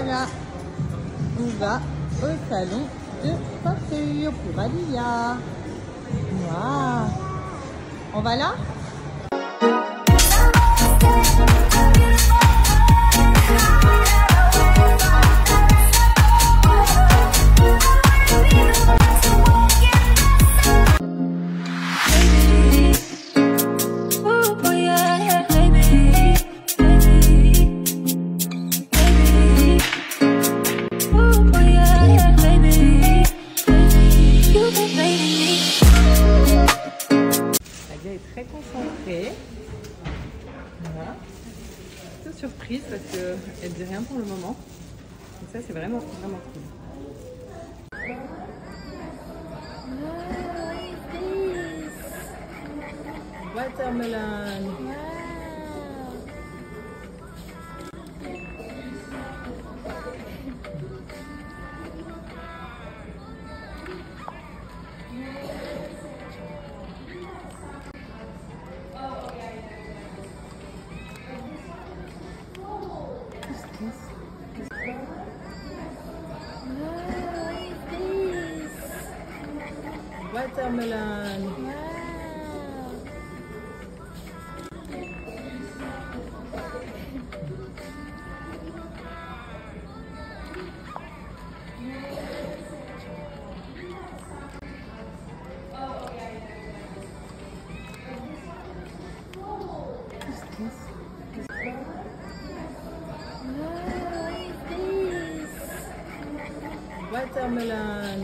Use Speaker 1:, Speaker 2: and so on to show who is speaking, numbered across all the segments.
Speaker 1: voilà, on va au salon de coiffure pour Alia. Waouh. On va là? Très concentrée. Voilà. Plutôt surprise parce qu'elle dit rien pour le moment. Et ça c'est vraiment cool. Watermelon. Watermelon. Watermelon.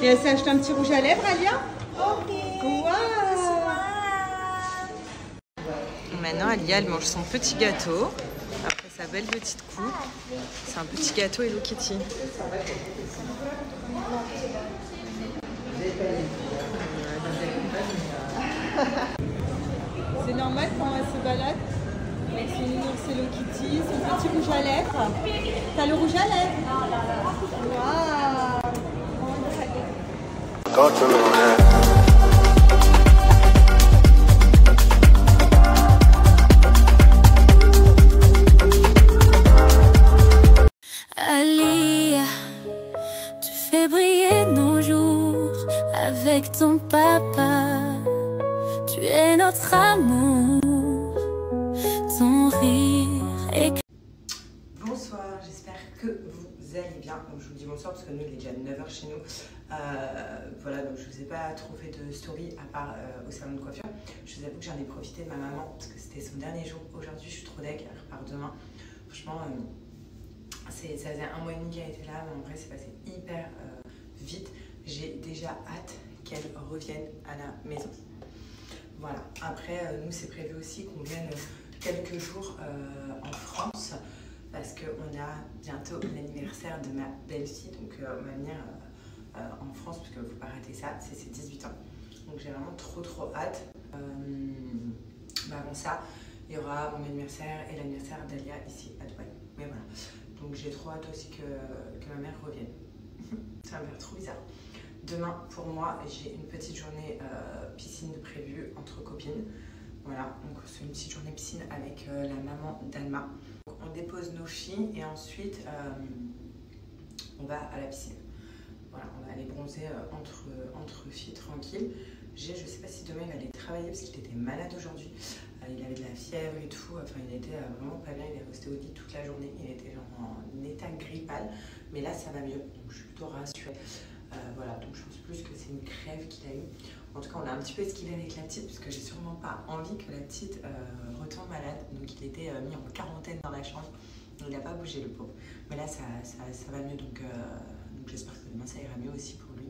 Speaker 1: Et elle s'est acheté un petit rouge à lèvres, Alia? Ok. Wow. Maintenant, Alia, elle mange son petit gâteau. Après sa belle petite coupe. C'est un petit gâteau Hello Kitty. C'est normal quand elle se balade avec son ours Hello Kitty, son petit rouge à lèvres. T'as le rouge à lèvres? Waouh.
Speaker 2: Alia, tu fais briller nos jours avec ton papa. Tu es notre amour, ton rire et...
Speaker 1: Bonsoir, j'espère que vous allez bien. Donc, je vous dis bonsoir parce que nous il est déjà 9h chez nous. Voilà, donc je vous ai pas trop fait de story à part au salon de coiffure. Je vous avoue que j'en ai profité de ma maman parce que c'était son dernier jour aujourd'hui. Je suis trop deg, elle repart demain. Franchement, Ça faisait 1 mois et demi qu'elle était là, mais en vrai c'est passé hyper vite. J'ai déjà hâte qu'elle revienne à la maison. Voilà, après nous c'est prévu aussi qu'on vienne quelques jours en France parce qu'on a bientôt l'anniversaire de ma belle-fille, donc on va venir en France parce qu'il ne faut pas rater ça, c'est ses 18 ans. Donc j'ai vraiment trop hâte. Avant ça, il y aura mon anniversaire et l'anniversaire d'Alia ici à Dubaï. Mais voilà, donc j'ai trop hâte aussi que ma mère revienne. Ça va me faire trop bizarre. Demain, pour moi, j'ai une petite journée piscine de prévue entre copines. Voilà, donc c'est une petite journée piscine avec la maman d'Alma. On dépose nos filles et ensuite on va à la piscine. Voilà, on va aller bronzer entre filles tranquilles. Je ne sais pas si demain il va aller travailler parce qu'il était malade aujourd'hui. Il avait de la fièvre et tout, enfin il était vraiment pas bien, il est resté au lit toute la journée. Il était genre en état grippal, mais là ça va mieux, donc je suis plutôt rassurée. Voilà, donc je pense plus que c'est une crève qu'il a eu. En tout cas, on a un petit peu esquivé avec la petite parce que j'ai sûrement pas envie que la petite retombe malade. Donc il était mis en quarantaine dans la chambre. Il n'a pas bougé le pauvre. Mais là, ça va mieux. Donc j'espère que demain, ça ira mieux aussi pour lui.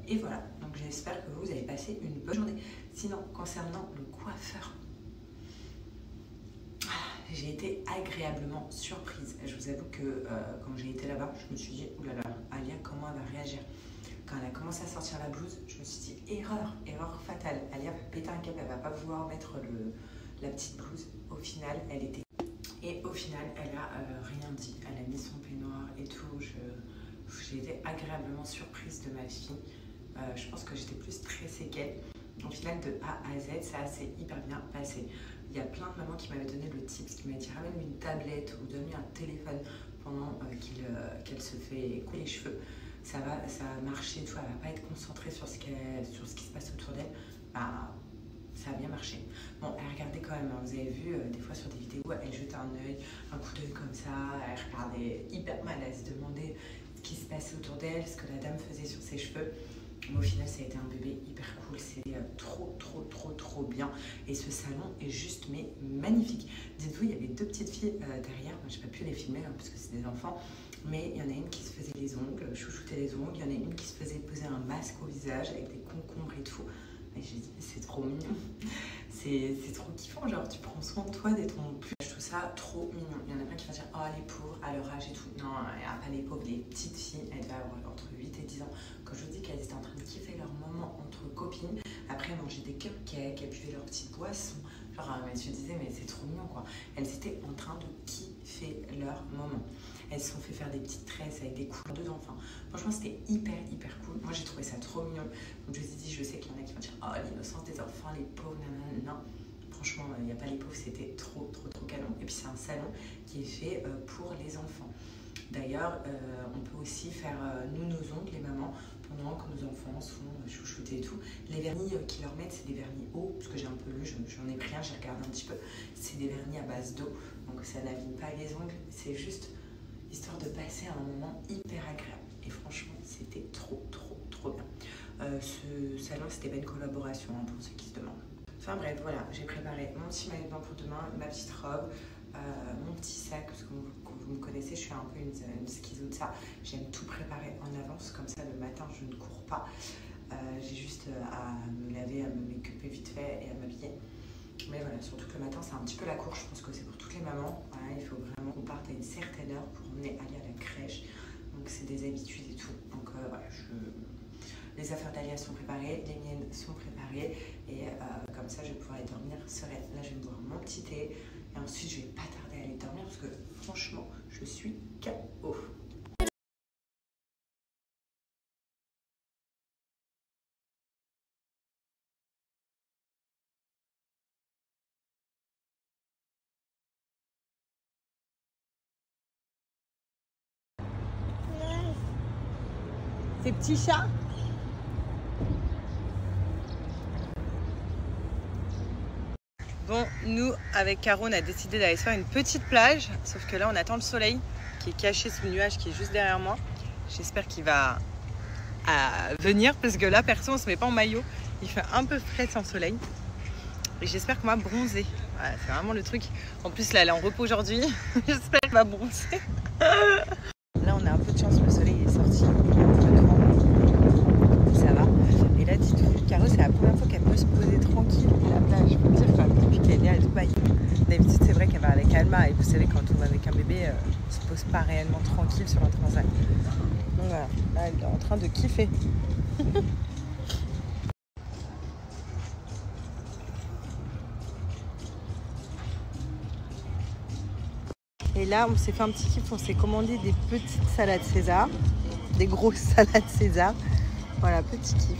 Speaker 1: Et voilà. Donc j'espère que vous avez passé une bonne journée. Sinon, concernant le coiffeur, j'ai été agréablement surprise. Je vous avoue que quand j'ai été là-bas, je me suis dit, oulala, Alia, comment elle va réagir? Quand elle a commencé à sortir la blouse, je me suis dit, erreur fatale. Alia va péter un câble, elle va pas vouloir mettre la petite blouse. Au final, elle était... Et au final, elle a rien dit. Elle a mis son peignoir et tout. J'ai été agréablement surprise de ma fille. Je pense que j'étais plus stressée qu'elle. Au final, de A à Z, ça s'est hyper bien passé. Il y a plein de mamans qui m'avaient donné le tips, qui m'avaient dit ramène-lui une tablette ou donne-lui un téléphone pendant qu'elle se fait couper les cheveux. Ça va marcher, tu vois, elle ne va pas être concentrée sur ce qui se passe autour d'elle. Bah, ça a bien marché. Bon, elle regardait quand même, hein, vous avez vu des fois sur des vidéos, elle jetait un coup d'œil comme ça, elle regardait hyper mal, elle se demandait ce qui se passait autour d'elle, ce que la dame faisait sur ses cheveux. Mais au final, ça a été un bébé hyper cool, c'était trop bien. Et ce salon est juste mais magnifique. Dites-vous, il y avait 2 petites filles derrière, moi j'ai pas pu les filmer hein, parce que c'est des enfants, mais il y en a une qui se faisait les ongles, chouchoutait les ongles, il y en a une qui se faisait poser un masque au visage avec des concombres et tout. Et j'ai dit, c'est trop mignon, c'est trop kiffant, genre tu prends soin de toi, d'être ton plus. Je trouve ça trop mignon. Il y en a plein qui vont dire, oh les pauvres, à leur âge et tout. Non, il n'y a pas les pauvres, les petites filles, elles devaient avoir entre 8 et 10 ans. Quand je vous dis qu'elles étaient en train de kiffer leur moment entre copines, après elles mangeaient des cupcakes, elles buvaient leur petite boisson. Genre, je me disais, mais c'est trop mignon quoi. Elles étaient en train de kiffer leur moment. Elles se sont fait faire des petites tresses avec des couleurs de enfants. Franchement, c'était hyper cool. Moi, j'ai trouvé ça trop mignon. Donc, je me suis dit, je sais qu'il y en a qui vont dire, oh, l'innocence des enfants, les pauvres, non. Franchement, il n'y a pas les pauvres, c'était trop canon. Et puis, c'est un salon qui est fait pour les enfants. D'ailleurs, on peut aussi faire, nous, nos ongles, les mamans, pendant que nos enfants se font chouchouter et tout. Les vernis qu'ils leur mettent, c'est des vernis eau, parce que j'ai un peu lu, j'en ai pris un, j'ai regardé un petit peu. C'est des vernis à base d'eau, donc ça n'abîme pas les ongles. C'est juste histoire de passer un moment hyper agréable. Et franchement, c'était trop bien. Ce salon, c'était pas une collaboration hein, pour ceux qui se demandent. Enfin bref, voilà, j'ai préparé mon petit maillot de bain pour demain, ma petite robe, mon petit sac, parce que vous me connaissez, je suis un peu une schizo de ça. J'aime tout préparer en avance, comme ça le matin je ne cours pas. J'ai juste à me laver, à me make-upper vite fait et à m'habiller. Mais voilà, surtout que le matin c'est un petit peu la course, je pense que c'est pour toutes les mamans. Voilà, il faut vraiment qu'on parte à une certaine heure pour emmener Alia à la crèche. Donc c'est des habitudes et tout. Donc voilà, les affaires d'Alia sont préparées, les miennes sont préparées. Et comme ça je vais pouvoir aller dormir sereine. Là je vais me boire mon petit thé. Et ensuite je vais pas tarder à aller dormir parce que franchement je suis KO. Ces petits chats. Bon, nous, avec Caro, on a décidé d'aller se faire une petite plage. Sauf que là, on attend le soleil qui est caché sous le nuage qui est juste derrière moi. J'espère qu'il va venir parce que là, perso, on se met pas en maillot. Il fait un peu frais sans soleil. Et j'espère qu'on va bronzer. Voilà, c'est vraiment le truc. En plus, là, elle est en repos aujourd'hui. J'espère qu'elle va bronzer. Là, on a un peu de chance. Le soleil est sorti. Il y a un peu de vent. Ça va. Et là, dites-vous, Caro, c'est la première fois qu'elle peut se poser tranquille à la plage. Je peux dire, enfin, depuis qu'elle est à Dubaï. D'habitude, c'est vrai qu'elle va avec Alma. Et vous savez, quand on va avec un bébé, on se pose pas réellement tranquille sur un transat. Donc voilà. Là, elle est en train de kiffer. Et là, on s'est fait un petit kiff, on s'est commandé des petites salades César, des grosses salades César. Voilà, petit kiff.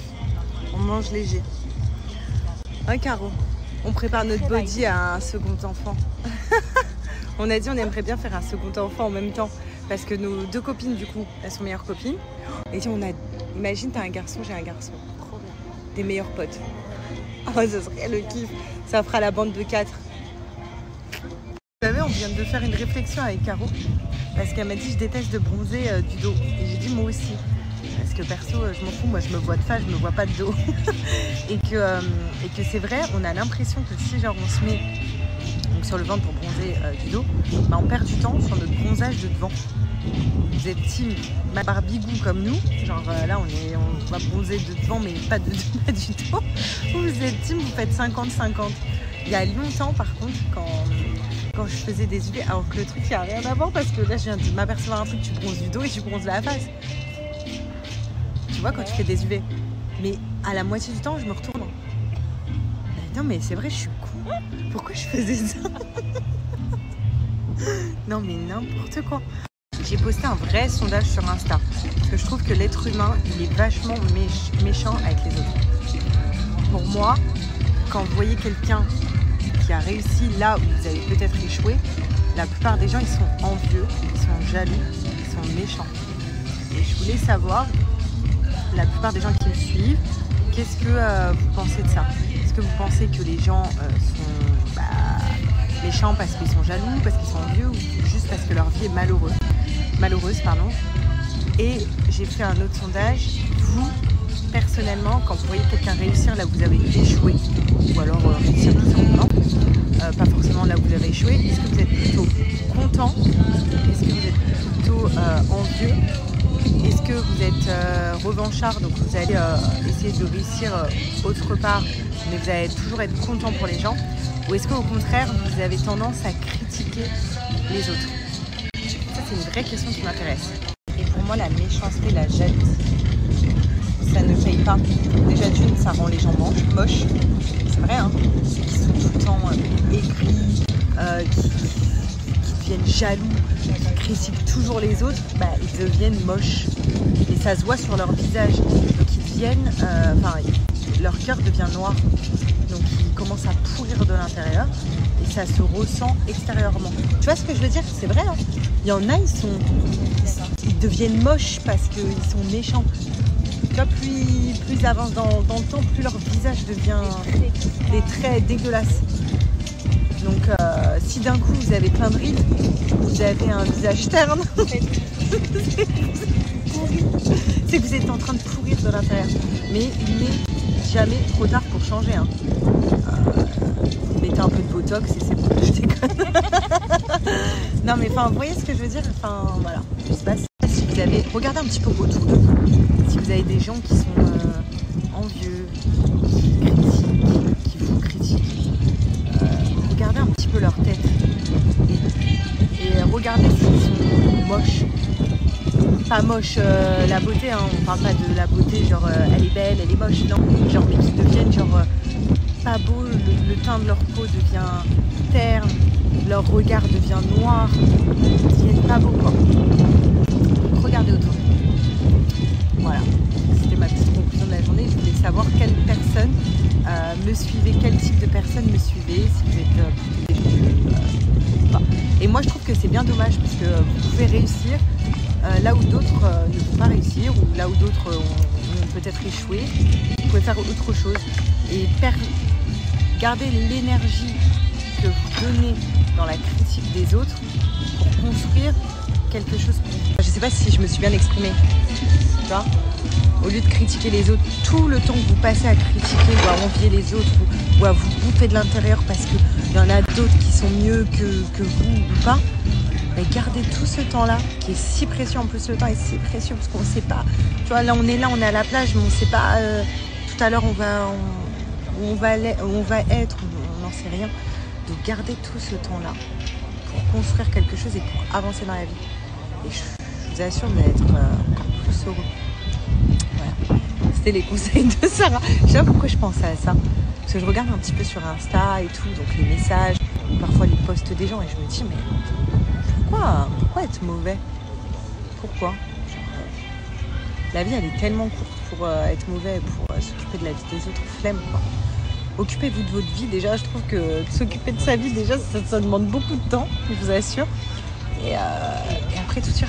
Speaker 1: On mange léger. Hein, Caro? On prépare notre body à un second enfant. On a dit on aimerait bien faire un second enfant en même temps. Parce que nos deux copines, du coup, elles sont meilleures copines. Et on a... Imagine, t'as un garçon, j'ai un garçon. Trop bien. Des meilleurs potes. Oh, ça serait le kiff. Ça fera la bande de 4. Vous savez, on vient de faire une réflexion avec Caro parce qu'elle m'a dit je déteste de bronzer du dos et j'ai dit moi aussi parce que perso je m'en fous, moi je me vois de face, je me vois pas de dos et que c'est vrai, on a l'impression que si genre on se met donc, sur le ventre pour bronzer du dos, bah, on perd du temps sur notre bronzage de devant. Vous êtes team barbigou comme nous, genre là on va bronzer de devant mais pas du dos, ou vous êtes team, vous faites 50-50. Il y a longtemps par contre quand je faisais des UV, alors que le truc il n'y a rien à voir parce que là je viens de m'apercevoir un truc, tu bronzes du dos et tu bronzes la face. Tu vois quand tu fais des UV. Mais à la moitié du temps je me retourne. Non mais c'est vrai, je suis con. Pourquoi je faisais ça? Non mais n'importe quoi. J'ai posté un vrai sondage sur Insta. Parce que je trouve que l'être humain il est vachement méchant avec les autres. Pour moi, quand vous voyez quelqu'un qui a réussi là où vous avez peut-être échoué, la plupart des gens ils sont envieux, ils sont jaloux, ils sont méchants. Et je voulais savoir, la plupart des gens qui me suivent, qu'est-ce que vous pensez de ça? Est-ce que vous pensez que les gens sont méchants parce qu'ils sont jaloux, parce qu'ils sont envieux, ou juste parce que leur vie est malheureuse, pardon. Et j'ai fait un autre sondage. Vous, personnellement, quand vous voyez quelqu'un réussir là où vous avez échoué, ou alors réussir tout simplement, pas forcément là où vous avez échoué, est-ce que vous êtes plutôt content? Est-ce que vous êtes plutôt envieux? Est-ce que vous êtes revanchard, donc vous allez essayer de réussir autre part, mais vous allez toujours être content pour les gens? Ou est-ce qu'au contraire, vous avez tendance à critiquer les autres? Ça, c'est une vraie question qui m'intéresse. Et pour moi, la méchanceté, la jalousie, ça ne paye pas. Déjà d'une, ça rend les gens moches. C'est vrai, hein. Qui sont tout le temps aigris, qui deviennent jaloux, qui critiquent toujours les autres, ils deviennent moches. Et ça se voit sur leur visage. Donc ils deviennent, leur cœur devient noir. Donc ils commencent à pourrir de l'intérieur et ça se ressent extérieurement. Tu vois ce que je veux dire? C'est vrai, hein. Il y en a, ils deviennent moches parce qu'ils sont méchants. Tu vois, plus ils avancent dans le temps, plus leur visage devient des traits dégueulasses. Donc si d'un coup vous avez plein de rides, vous avez un visage terne, c'est que vous êtes en train de pourrir de l'intérieur. Mais il n'est jamais trop tard pour changer, hein. Mettez un peu de botox et c'est bon, je déconne. Non mais vous voyez ce que je veux dire? Voilà, je sais pas si vous avez, regardez un petit peu autour de vous, si vous avez des gens qui sont envieux, qui vous critiquent, regardez un petit peu leur tête et regardez s'ils sont moches. Pas moche la beauté, hein. On parle pas de la beauté genre elle est belle, elle est moche, non, genre mais qui deviennent genre pas beau, le teint de leur peau devient terne, leur regard devient noir, ils deviennent pas beaux quoi. Donc regardez autour. Voilà, c'était ma petite conclusion de la journée. Je voulais savoir quelle personne me suivait, quel type de personne me suivait, si vous êtes pas. Et moi je trouve que c'est bien dommage parce que vous pouvez réussir là où d'autres ne vont pas réussir, ou là où d'autres ont peut-être échoué. Vous pouvez faire autre chose et garder l'énergie que vous donnez dans la critique des autres pour construire quelque chose pour vous.
Speaker 3: sais pas si je me suis bien exprimée. Tu vois, au lieu de critiquer les autres, tout le temps que vous passez à critiquer ou à envier les autres ou à vous bouffer de l'intérieur parce qu'il y en a d'autres qui sont mieux que vous ou pas, mais gardez tout ce temps-là qui est si précieux. En plus, le temps est si précieux parce qu'on ne sait pas. Tu vois, là, on est à la plage, mais on ne sait pas. Tout à l'heure, où on va être, on n'en sait rien. Donc, gardez tout ce temps-là pour construire quelque chose et pour avancer dans la vie. Et je vous assure d'être encore plus heureux. Voilà. C'était les conseils de Sarah. Je sais pas pourquoi je pensais à ça. Parce que je regarde un petit peu sur Insta et tout, donc les messages, parfois les posts des gens, et je me dis, mais pourquoi être mauvais? Pourquoi? La vie, elle est tellement courte pour être mauvais, pour s'occuper de la vie des autres. Flemme, quoi. Occupez-vous de votre vie. Déjà, je trouve que s'occuper de sa vie, déjà, ça demande beaucoup de temps, je vous assure. Et après, tout ira.